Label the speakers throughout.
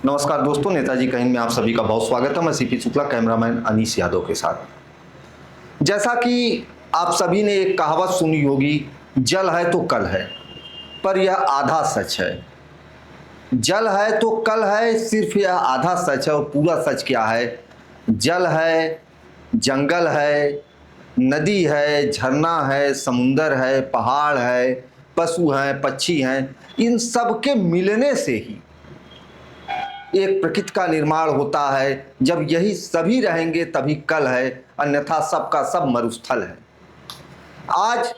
Speaker 1: नमस्कार दोस्तों, नेताजी कहीं में आप सभी का बहुत स्वागत है। मैं सीपी शुक्ला, कैमरामैन अनीश यादव के साथ। जैसा कि आप सभी ने एक कहावत सुनी होगी, जल है तो कल है, पर यह आधा सच है। जल है तो कल है, सिर्फ यह आधा सच है। और पूरा सच क्या है? जल है, जंगल है, नदी है, झरना है, समुंदर है, पहाड़ है, पशु हैं, पक्षी हैं, इन सब के मिलने से ही एक प्रकृति का निर्माण होता है। जब यही सभी रहेंगे तभी कल है, अन्यथा सबका सब मरुस्थल है। आज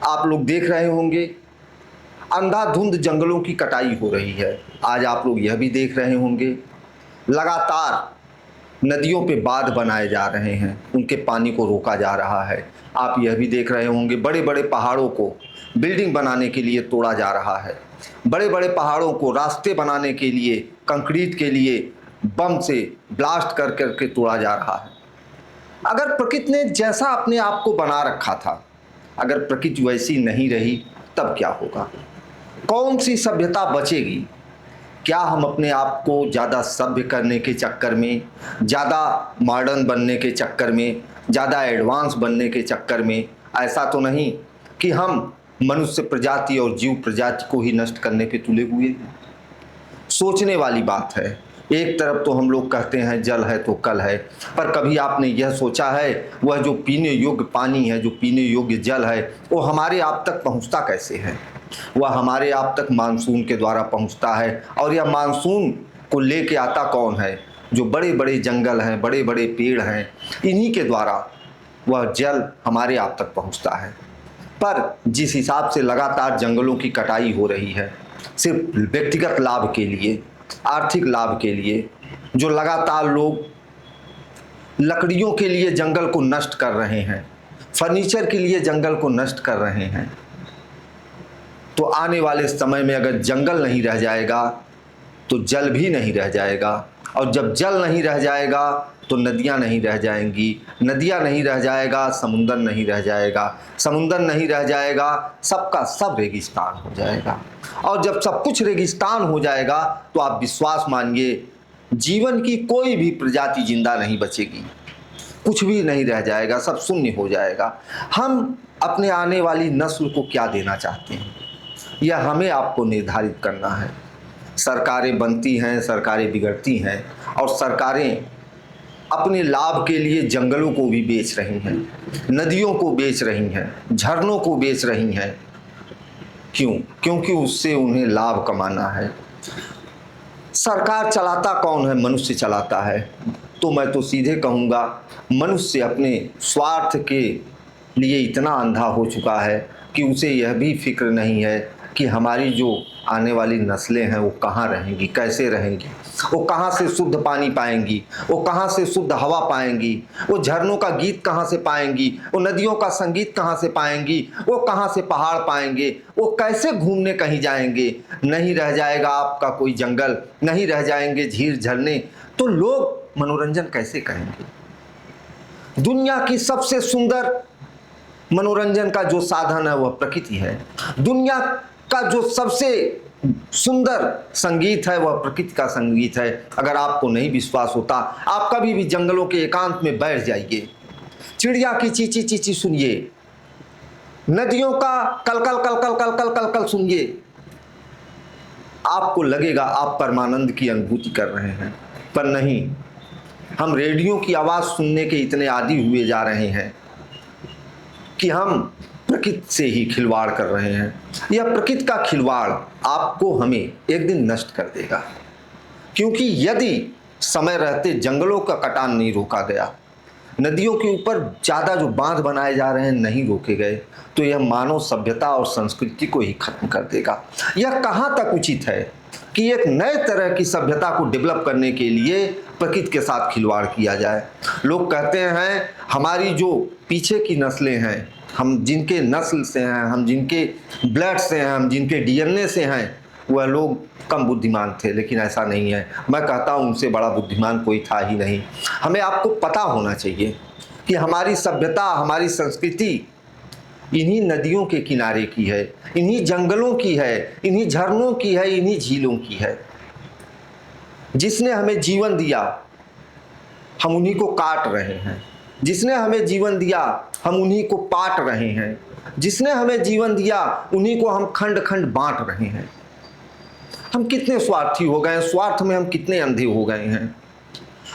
Speaker 1: आप लोग देख रहे होंगे अंधाधुंध जंगलों की कटाई हो रही है। आज आप लोग यह भी देख रहे होंगे लगातार नदियों पे बांध बनाए जा रहे हैं, उनके पानी को रोका जा रहा है। आप यह भी देख रहे होंगे बड़े बड़े पहाड़ों को बिल्डिंग बनाने के लिए तोड़ा जा रहा है। बड़े बड़े पहाड़ों को रास्ते बनाने के लिए, कंक्रीट के लिए बम से ब्लास्ट कर करके तोड़ा जा रहा है। अगर प्रकृति ने जैसा अपने आप को बना रखा था, अगर प्रकृति वैसी नहीं रही तब क्या होगा? कौन सी सभ्यता बचेगी? क्या हम अपने आप को ज़्यादा सभ्य करने के चक्कर में, ज़्यादा मॉडर्न बनने के चक्कर में, ज़्यादा एडवांस बनने के चक्कर में, ऐसा तो नहीं कि हम मनुष्य प्रजाति और जीव प्रजाति को ही नष्ट करने पे तुले हुए हैं? सोचने वाली बात है। एक तरफ तो हम लोग कहते हैं जल है तो कल है, पर कभी आपने यह सोचा है वह जो पीने योग्य पानी है, जो पीने योग्य जल है, वो हमारे आप तक पहुंचता कैसे है? वह हमारे आप तक मानसून के द्वारा पहुंचता है। और यह मानसून को लेके आता कौन है? जो बड़े बड़े जंगल हैं, बड़े बड़े पेड़ हैं, इन्हीं के द्वारा वह जल हमारे आप तक पहुंचता है। पर जिस हिसाब से लगातार जंगलों की कटाई हो रही है, सिर्फ व्यक्तिगत लाभ के लिए, आर्थिक लाभ के लिए, जो लगातार लोग लकड़ियों के लिए जंगल को नष्ट कर रहे हैं, फर्नीचर के लिए जंगल को नष्ट कर रहे हैं, तो आने वाले समय में अगर जंगल नहीं रह जाएगा तो जल भी नहीं रह जाएगा। और जब जल नहीं रह जाएगा तो नदियां नहीं रह जाएंगी, नदियां नहीं रह जाएगा, समुंदर नहीं रह जाएगा, समुंदर नहीं रह जाएगा, सबका सब रेगिस्तान हो जाएगा। और जब सब कुछ रेगिस्तान हो जाएगा तो आप विश्वास मानिए, जीवन की कोई भी प्रजाति जिंदा नहीं बचेगी, कुछ भी नहीं रह जाएगा, सब शून्य हो जाएगा। हम अपने आने वाली नस्ल को क्या देना चाहते हैं, यह हमें आपको निर्धारित करना है। सरकारें बनती हैं, सरकारें बिगड़ती हैं, और सरकारें अपने लाभ के लिए जंगलों को भी बेच रही हैं, नदियों को बेच रही हैं, झरनों को बेच रही हैं। क्यों? क्योंकि उससे उन्हें लाभ कमाना है। सरकार चलाता कौन है? मनुष्य चलाता है। तो मैं तो सीधे कहूँगा, मनुष्य अपने स्वार्थ के लिए इतना अंधा हो चुका है कि उसे यह भी फिक्र नहीं है कि हमारी जो आने वाली नस्लें हैं वो कहाँ रहेंगी, कैसे रहेंगी, वो कहाँ से शुद्ध पानी पाएंगी, वो कहाँ से शुद्ध हवा पाएंगी, वो झरनों का गीत कहाँ से पाएंगी, वो नदियों का संगीत कहाँ से पाएंगी, वो कहाँ से पहाड़ पाएंगे, वो कैसे घूमने कहीं जाएंगे? नहीं रह जाएगा आपका कोई जंगल, नहीं रह जाएंगे झील झरने, तो लोग मनोरंजन कैसे करेंगे? दुनिया की सबसे सुंदर मनोरंजन का जो साधन है वह प्रकृति है। दुनिया का जो सबसे सुंदर संगीत है वह प्रकृति का संगीत है। अगर आपको नहीं विश्वास होता, आप कभी भी जंगलों के एकांत में बैठ जाइए, चिड़िया की चींची चींची सुनिए, नदियों का कलकल कलकल कलकल कलकल सुनिए, आपको लगेगा आप परमानंद की अनुभूति कर रहे हैं। पर नहीं, हम रेडियो की आवाज सुनने के इतने आदी हुए जा रहे हैं कि हम प्रकृति से ही खिलवाड़ कर रहे हैं। यह प्रकृति का खिलवाड़ आपको हमें एक दिन नष्ट कर देगा। क्योंकि यदि समय रहते जंगलों का कटान नहीं रोका गया, नदियों के ऊपर ज़्यादा जो बांध बनाए जा रहे हैं नहीं रोके गए, तो यह मानव सभ्यता और संस्कृति को ही खत्म कर देगा। यह कहाँ तक उचित है कि एक नए तरह की सभ्यता को डेवलप करने के लिए प्रकृति के साथ खिलवाड़ किया जाए? लोग कहते हैं हमारी जो पीछे की नस्लें हैं, हम जिनके नस्ल से हैं, हम जिनके ब्लड से हैं, हम जिनके डीएनए से हैं, वह लोग कम बुद्धिमान थे, लेकिन ऐसा नहीं है। मैं कहता हूँ उनसे बड़ा बुद्धिमान कोई था ही नहीं। हमें आपको पता होना चाहिए कि हमारी सभ्यता, हमारी संस्कृति इन्हीं नदियों के किनारे की है, इन्हीं जंगलों की है, इन्हीं झरनों की है, इन्हीं झीलों की है। जिसने हमें जीवन दिया हम उन्हीं को काट रहे हैं, जिसने हमें जीवन दिया हम उन्हीं को पाट रहे हैं, जिसने हमें जीवन दिया उन्हीं को हम खंड खंड बांट रहे हैं। हम कितने स्वार्थी हो गए हैं, स्वार्थ में हम कितने अंधे हो गए हैं।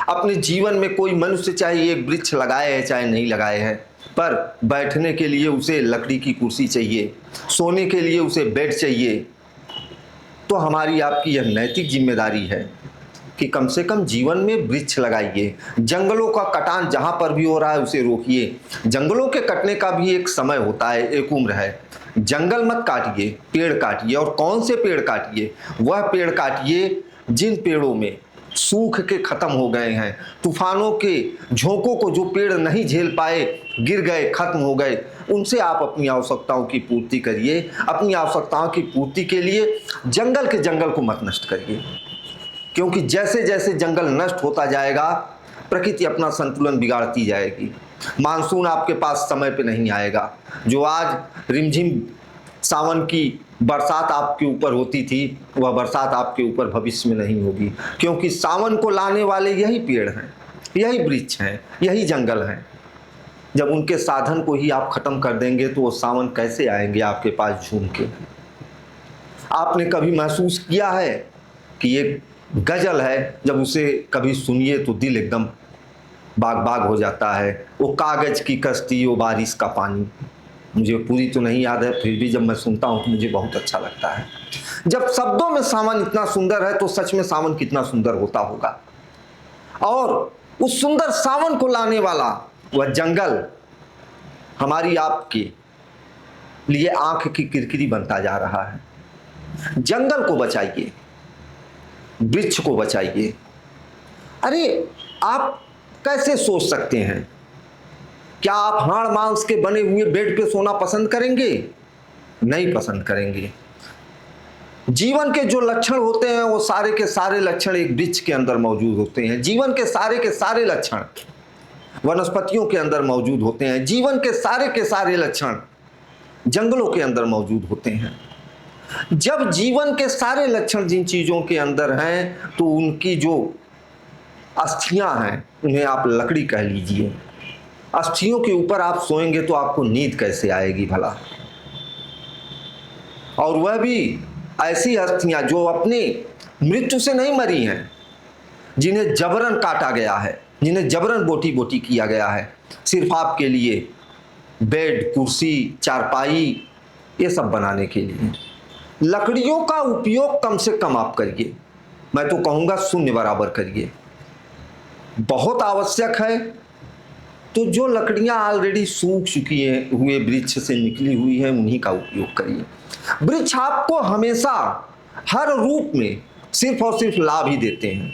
Speaker 1: अपने जीवन में कोई मनुष्य चाहे एक वृक्ष लगाए है चाहे नहीं लगाए है, पर बैठने के लिए उसे लकड़ी की कुर्सी चाहिए, सोने के लिए उसे बेड चाहिए। तो हमारी आपकी यह नैतिक जिम्मेदारी है कि कम से कम जीवन में वृक्ष लगाइए। जंगलों का कटान जहां पर भी हो रहा है उसे रोकिए। जंगलों के कटने का भी एक समय होता है, एक उम्र है। जंगल मत काटिए, पेड़ काटिए। और कौन से पेड़ काटिए? वह पेड़ काटिए जिन पेड़ों में सूख के खत्म हो गए हैं, तूफानों के झोंकों को जो पेड़ नहीं झेल पाए, गिर गए, खत्म हो गए, उनसे आप अपनी आवश्यकताओं की पूर्ति करिए। अपनी आवश्यकताओं की पूर्ति के लिए जंगल के जंगल को मत नष्ट करिए, क्योंकि जैसे जैसे जंगल नष्ट होता जाएगा प्रकृति अपना संतुलन बिगाड़ती जाएगी। मानसून आपके पास समय पे नहीं आएगा। जो आज रिमझिम सावन की बरसात आपके ऊपर होती थी वह बरसात आपके ऊपर भविष्य में नहीं होगी, क्योंकि सावन को लाने वाले यही पेड़ हैं, यही वृक्ष हैं, यही जंगल हैं। जब उनके साधन को ही आप खत्म कर देंगे तो वो सावन कैसे आएंगे आपके पास झूम के? आपने कभी महसूस किया है कि ये गजल है, जब उसे कभी सुनिए तो दिल एकदम बाग बाग हो जाता है। वो कागज की कश्ती, वो बारिश का पानी, मुझे पूरी तो नहीं याद है, फिर भी जब मैं सुनता हूँ तो मुझे बहुत अच्छा लगता है। जब शब्दों में सावन इतना सुंदर है तो सच में सावन कितना सुंदर होता होगा। और उस सुंदर सावन को लाने वाला वह जंगल हमारी आपके लिए आंख की किरकिरी बनता जा रहा है। जंगल को बचाइए, वृक्ष को बचाइए। अरे आप कैसे सोच सकते हैं? क्या आप हाड़ मांस के बने हुए बेड पे सोना पसंद करेंगे? नहीं पसंद करेंगे। जीवन के जो लक्षण होते हैं वो सारे के सारे लक्षण एक वृक्ष के अंदर मौजूद होते हैं। जीवन के सारे लक्षण वनस्पतियों के अंदर मौजूद होते हैं। जीवन के सारे लक्षण जंगलों के अंदर मौजूद होते हैं। जब जीवन के सारे लक्षण जिन चीजों के अंदर हैं तो उनकी जो अस्थियां हैं उन्हें आप लकड़ी कह लीजिए। अस्थियों के ऊपर आप सोएंगे तो आपको नींद कैसे आएगी भला? और वह भी ऐसी अस्थियां जो अपनी मृत्यु से नहीं मरी हैं, जिन्हें जबरन काटा गया है, जिन्हें जबरन बोटी बोटी किया गया है, सिर्फ आपके लिए बेड, कुर्सी, चारपाई ये सब बनाने के लिए। लकड़ियों का उपयोग कम से कम आप करिए, मैं तो कहूँगा शून्य बराबर करिए। बहुत आवश्यक है तो जो लकड़ियाँ ऑलरेडी सूख चुकी हैं, हुए वृक्ष से निकली हुई हैं, उन्हीं का उपयोग करिए। वृक्ष आपको हमेशा हर रूप में सिर्फ और सिर्फ लाभ ही देते हैं।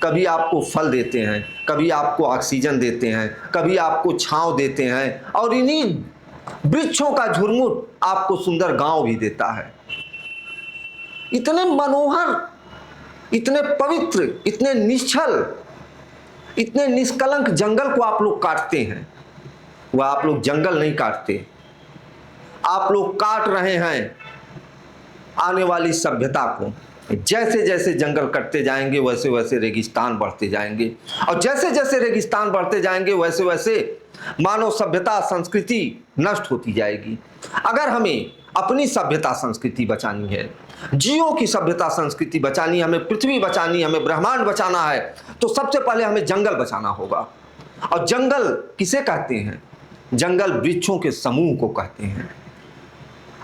Speaker 1: कभी आपको फल देते हैं, कभी आपको ऑक्सीजन देते हैं, कभी आपको छांव देते हैं, और इन्हीं वृक्षों का झुरमुट आपको सुंदर गांव भी देता है। इतने मनोहर, इतने पवित्र, इतने निश्चल, इतने निष्कलंक जंगल को आप लोग काटते हैं। वह आप लोग जंगल नहीं काटते, आप लोग काट रहे हैं आने वाली सभ्यता को। जैसे जैसे जंगल कटते जाएंगे वैसे वैसे रेगिस्तान बढ़ते जाएंगे, और जैसे जैसे रेगिस्तान बढ़ते जाएंगे वैसे वैसे मानव सभ्यता, संस्कृति नष्ट होती जाएगी। अगर हमें अपनी सभ्यता संस्कृति बचानी है, जीवों की सभ्यता संस्कृति बचानी, हमें पृथ्वी बचानी, हमें ब्रह्मांड बचाना है, तो सबसे पहले हमें जंगल बचाना होगा। और जंगल किसे कहते हैं? जंगल वृक्षों के समूह को कहते हैं।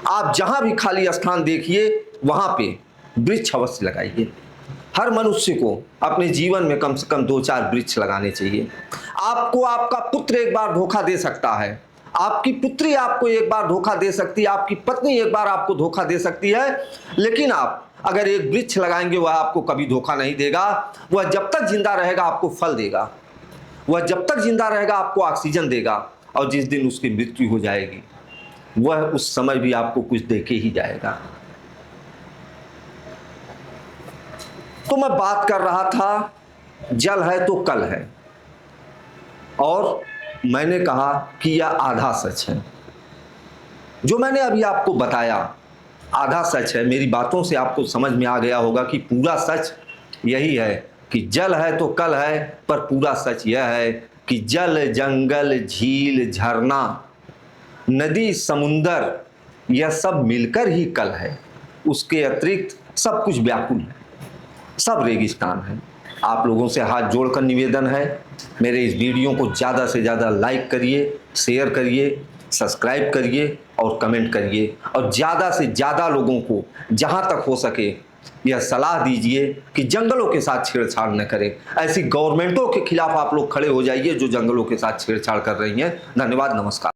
Speaker 1: आप जहां भी खाली स्थान देखिए वहां पे वृक्ष अवश्य लगाइए। हर मनुष्य को अपने जीवन में कम से कम 2-4 वृक्ष लगाने चाहिए। आपको आपका पुत्र एक बार धोखा दे सकता है, आपकी पुत्री आपको एक बार धोखा दे सकती है, आपकी पत्नी एक बार आपको धोखा दे सकती है, लेकिन आप अगर एक वृक्ष लगाएंगे वह आपको कभी धोखा नहीं देगा। वह जब तक जिंदा रहेगा आपको फल देगा, वह जब तक जिंदा रहेगा आपको ऑक्सीजन देगा, और जिस दिन उसकी मृत्यु हो जाएगी वह उस समय भी आपको कुछ दे के ही जाएगा। तो मैं बात कर रहा था जल है तो कल है, और मैंने कहा कि यह आधा सच है। जो मैंने अभी आपको बताया आधा सच है। मेरी बातों से आपको समझ में आ गया होगा कि पूरा सच यही है कि जल है तो कल है, पर पूरा सच यह है कि जल, जंगल, झील, झरना, नदी, समुंदर, यह सब मिलकर ही कल है। उसके अतिरिक्त सब कुछ व्याकुल है, सब रेगिस्तान है। आप लोगों से हाथ जोड़कर निवेदन है, मेरे इस वीडियो को ज़्यादा से ज़्यादा लाइक करिए, शेयर करिए, सब्सक्राइब करिए और कमेंट करिए, और ज़्यादा से ज़्यादा लोगों को जहाँ तक हो सके यह सलाह दीजिए कि जंगलों के साथ छेड़छाड़ न करें। ऐसी गवर्नमेंटों के खिलाफ आप लोग खड़े हो जाइए जो जंगलों के साथ छेड़छाड़ कर रही हैं। धन्यवाद, नमस्कार।